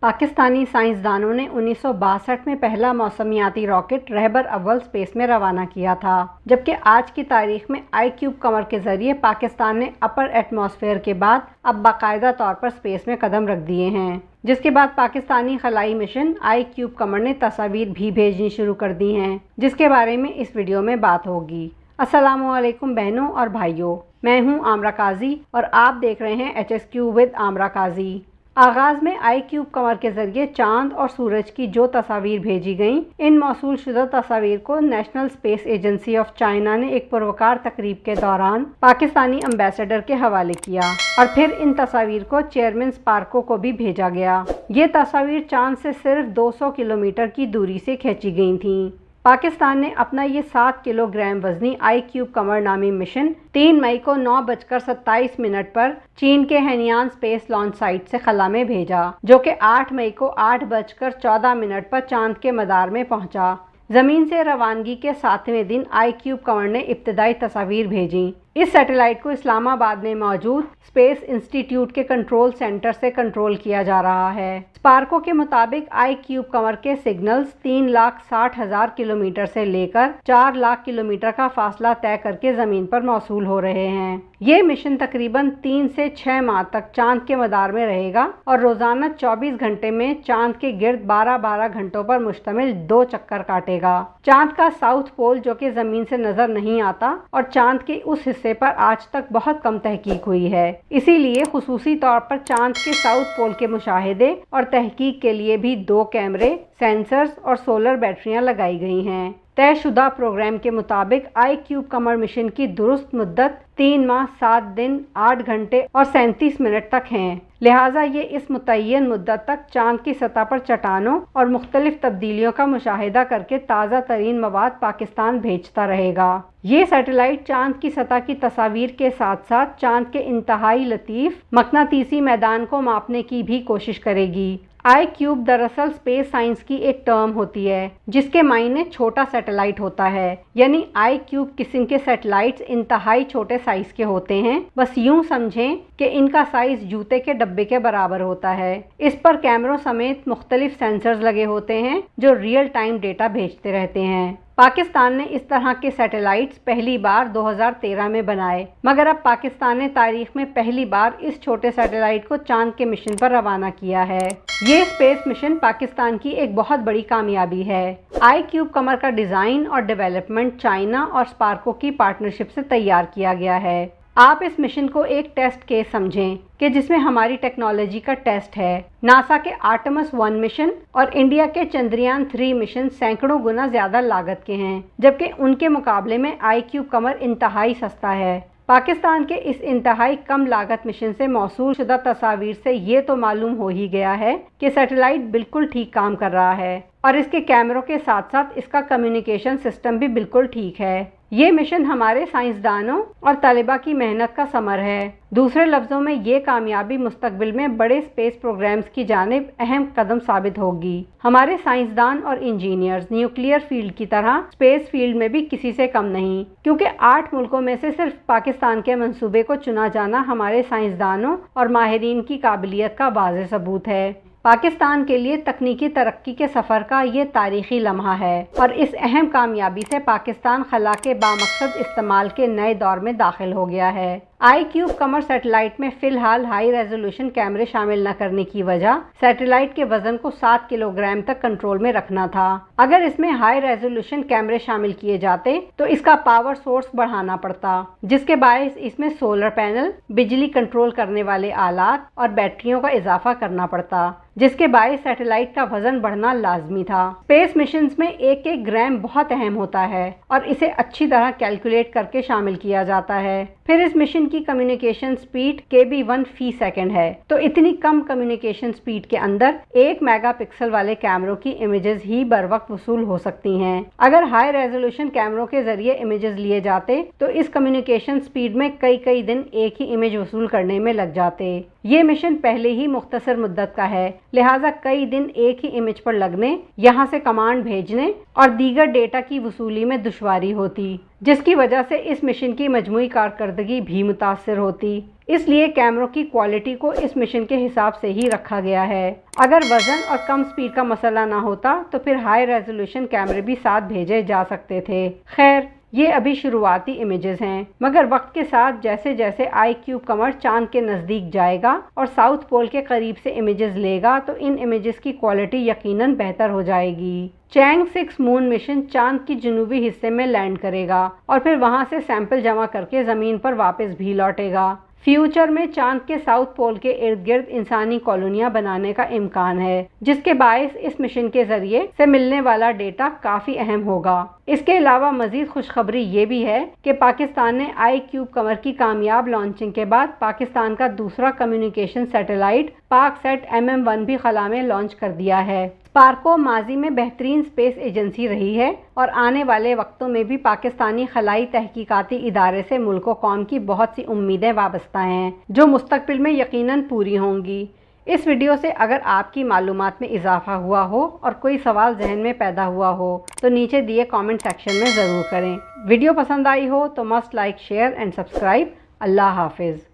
پاکستانی سائنسدانوں نے 1962 میں پہلا موسمیاتی راکٹ رہبر اول سپیس میں روانہ کیا تھا، جبکہ آج کی تاریخ میں آئی کیوب قمر کے ذریعے پاکستان نے اپر ایٹماسفیئر کے بعد اب باقاعدہ طور پر سپیس میں قدم رکھ دیے ہیں، جس کے بعد پاکستانی خلائی مشن آئی کیوب قمر نے تصاویر بھی بھیجنی شروع کر دی ہیں، جس کے بارے میں اس ویڈیو میں بات ہوگی۔ السلام علیکم بہنوں اور بھائیوں، میں ہوں عامرہ قاضی اور آپ دیکھ رہے ہیں HSQ ود عامرہ قاضی۔ آغاز میں آئی کیوب قمر کے ذریعے چاند اور سورج کی جو تصاویر بھیجی گئیں، ان موصول شدہ تصاویر کو national space agency of China نے ایک پروقار تقریب کے دوران پاکستانی امبیسڈر کے حوالے کیا اور پھر ان تصاویر کو چیئرمین اسپارکو کو بھی بھیجا گیا۔ یہ تصاویر چاند سے صرف 200 کلومیٹر کی دوری سے کھینچی گئی تھیں۔ پاکستان نے اپنا یہ 7 کلو گرام وزنی آئی کیوب قمر نامی مشن 3 مئی کو 9:27 پر چین کے ہینیان اسپیس لانچ سائٹ سے خلا میں بھیجا، جو کہ 8 مئی کو 8:14 پر چاند کے مدار میں پہنچا۔ زمین سے روانگی کے 7ویں دن آئی کیوب قمر نے ابتدائی تصاویر بھیجیں۔ اس سیٹلائٹ کو اسلام آباد میں موجود اسپیس انسٹی ٹیوٹ کے کنٹرول سینٹر سے کنٹرول کیا جا رہا ہے۔ اسپارکو کے مطابق آئی کیوب قمر کے سگنلز 3,60,000 کلومیٹر سے لے کر 4,00,000 کلومیٹر کا فاصلہ طے کر کے زمین پر موصول ہو رہے ہیں۔ یہ مشن تقریباً 3 سے 6 ماہ تک چاند کے مدار میں رہے گا اور روزانہ 24 گھنٹے میں چاند کے گرد 12 گھنٹوں پر مشتمل 2 چکر کاٹے گا۔ چاند کا ساؤتھ پول، جو کہ زمین سے نظر نہیں آتا، اور چاند کے اس حصے پر آج تک بہت کم تحقیق ہوئی ہے، اسی لیے خصوصی طور پر چاند کے ساؤتھ پول کے مشاہدے اور تحقیق کے لیے بھی 2 کیمرے، سینسرز اور سولر بیٹریاں لگائی گئی ہیں۔ طے شدہ پروگرام کے مطابق آئی کیوب قمر مشن کی درست مدت 3 ماہ 7 دن 8 گھنٹے اور 37 منٹ تک ہیں، لہٰذا یہ اس متعین مدت تک چاند کی سطح پر چٹانوں اور مختلف تبدیلیوں کا مشاہدہ کر کے تازہ ترین مواد پاکستان بھیجتا رہے گا۔ یہ سیٹلائٹ چاند کی سطح کی تصاویر کے ساتھ ساتھ چاند کے انتہائی لطیف مقناطیسی میدان کو ماپنے کی بھی کوشش کرے گی۔ آئی کیوب دراصل اسپیس سائنس کی ایک ٹرم ہوتی ہے جس کے معنی چھوٹا سیٹلائٹ ہوتا ہے، یعنی آئی کیوب قسم کے سیٹلائٹس انتہائی چھوٹے سائز کے ہوتے ہیں، بس یوں سمجھیں کہ ان کا سائز جوتے کے ڈبے کے برابر ہوتا ہے۔ اس پر کیمروں سمیت مختلف سینسرز لگے ہوتے ہیں جو ریئل ٹائم ڈیٹا بھیجتے رہتے ہیں۔ پاکستان نے اس طرح کے سیٹلائٹس پہلی بار 2013 میں بنائے، مگر اب پاکستان نے تاریخ میں پہلی بار اس چھوٹے سیٹلائٹ کو چاند کے مشن پر روانہ کیا ہے۔ یہ اسپیس مشن پاکستان کی ایک بہت بڑی کامیابی ہے۔ آئی کیوب قمر کا ڈیزائن اور ڈیولپمنٹ چائنا اور اسپارکو کی پارٹنرشپ سے تیار کیا گیا ہے۔ آپ اس مشن کو ایک ٹیسٹ کیس سمجھیں کہ جس میں ہماری ٹیکنالوجی کا ٹیسٹ ہے۔ ناسا کے آرٹمس 1 مشن اور انڈیا کے چندریان 3 مشن سینکڑوں گنا زیادہ لاگت کے ہیں، جبکہ ان کے مقابلے میں آئی کیوب قمر انتہائی سستا ہے۔ پاکستان کے اس انتہائی کم لاگت مشن سے موصول شدہ تصاویر سے یہ تو معلوم ہو ہی گیا ہے کہ سیٹلائٹ بالکل ٹھیک کام کر رہا ہے اور اس کے کیمروں کے ساتھ ساتھ اس کا کمیونیکیشن سسٹم بھی بالکل ٹھیک ہے۔ یہ مشن ہمارے سائنسدانوں اور طالبہ کی محنت کا ثمر ہے۔ دوسرے لفظوں میں یہ کامیابی مستقبل میں بڑے اسپیس پروگرامز کی جانب اہم قدم ثابت ہوگی۔ ہمارے سائنسدان اور انجینئرز نیوکلیئر فیلڈ کی طرح اسپیس فیلڈ میں بھی کسی سے کم نہیں، کیونکہ 8 ملکوں میں سے صرف پاکستان کے منصوبے کو چنا جانا ہمارے سائنسدانوں اور ماہرین کی قابلیت کا واضح ثبوت ہے۔ پاکستان کے لیے تکنیکی ترقی کے سفر کا یہ تاریخی لمحہ ہے اور اس اہم کامیابی سے پاکستان خلا کے بامقصد استعمال کے نئے دور میں داخل ہو گیا ہے۔ آئی کیوب قمر سیٹلائٹ میں فی الحال ہائی ریزولوشن کیمرے شامل نہ کرنے کی وجہ سیٹلائٹ کے وزن کو 7 کلو گرام تک کنٹرول میں رکھنا تھا۔ اگر اس میں ہائی ریزولوشن کیمرے شامل کیے جاتے تو اس کا پاور سورس بڑھانا پڑتا، جس کے باعث اس میں سولر پینل، بجلی کنٹرول کرنے والے آلات اور بیٹریوں کا اضافہ کرنا پڑتا، جس کے باعث سیٹلائٹ کا وزن بڑھنا لازمی تھا۔ اسپیس مشنز میں ایک گرام بہت اہم ہوتا ہے اور اسے اچھی طرح کیلکولیٹ کر کے شامل کیا جاتا ہے۔ پھر اس مشن کی کمیونیکیشن سپیڈ kb/1 فی سیکنڈ ہے، تو اتنی کم کمیونیکیشن سپیڈ کے اندر 1 میگا پکسل والے کیمروں کی امیجز ہی بر وقت وصول ہو سکتی ہیں۔ اگر ہائی ریزولوشن کیمروں کے ذریعے امیجز لیے جاتے تو اس کمیونیکیشن سپیڈ میں کئی دن ایک ہی امیج وصول کرنے میں لگ جاتے۔ یہ مشن پہلے ہی مختصر مدت کا ہے، لہٰذا کئی دن ایک ہی امیج پر لگنے، یہاں سے کمانڈ بھیجنے اور دیگر ڈیٹا کی وصولی میں دشواری ہوتی۔ جس کی وجہ سے اس مشن کی مجموعی کارکردگی بھی متاثر ہوتی۔ اس لیے کیمروں کی کوالٹی کو اس مشن کے حساب سے ہی رکھا گیا ہے۔ اگر وزن اور کم سپیڈ کا مسئلہ نہ ہوتا تو پھر ہائی ریزولوشن کیمرے بھی ساتھ بھیجے جا سکتے تھے۔ خیر، یہ ابھی شروعاتی امیجز ہیں، مگر وقت کے ساتھ جیسے جیسے آئی کیوب قمر چاند کے نزدیک جائے گا اور ساؤتھ پول کے قریب سے امیجز لے گا تو ان امیجز کی کوالٹی یقیناً بہتر ہو جائے گی۔ چینگ 6 مون مشن چاند کی جنوبی حصے میں لینڈ کرے گا اور پھر وہاں سے سیمپل جمع کر کے زمین پر واپس بھی لوٹے گا۔ فیوچر میں چاند کے ساؤتھ پول کے ارد گرد انسانی کالونیاں بنانے کا امکان ہے، جس کے باعث اس مشن کے ذریعے سے ملنے والا ڈیٹا کافی اہم ہوگا۔ اس کے علاوہ مزید خوشخبری یہ بھی ہے کہ پاکستان نے آئی کیوب قمر کی کامیاب لانچنگ کے بعد پاکستان کا دوسرا کمیونیکیشن سیٹلائٹ پاک سیٹ MM1 بھی خلا میں لانچ کر دیا ہے۔ اسپارکو ماضی میں بہترین اسپیس ایجنسی رہی ہے اور آنے والے وقتوں میں بھی پاکستانی خلائی تحقیقاتی ادارے سے ملک و قوم کی بہت سی امیدیں وابستہ ہیں، جو مستقبل میں یقیناً پوری ہوں گی۔ اس ویڈیو سے اگر آپ کی معلومات میں اضافہ ہوا ہو اور کوئی سوال ذہن میں پیدا ہوا ہو تو نیچے دیے کامنٹ سیکشن میں ضرور کریں۔ ویڈیو پسند آئی ہو تو must like, share and subscribe. اللہ حافظ۔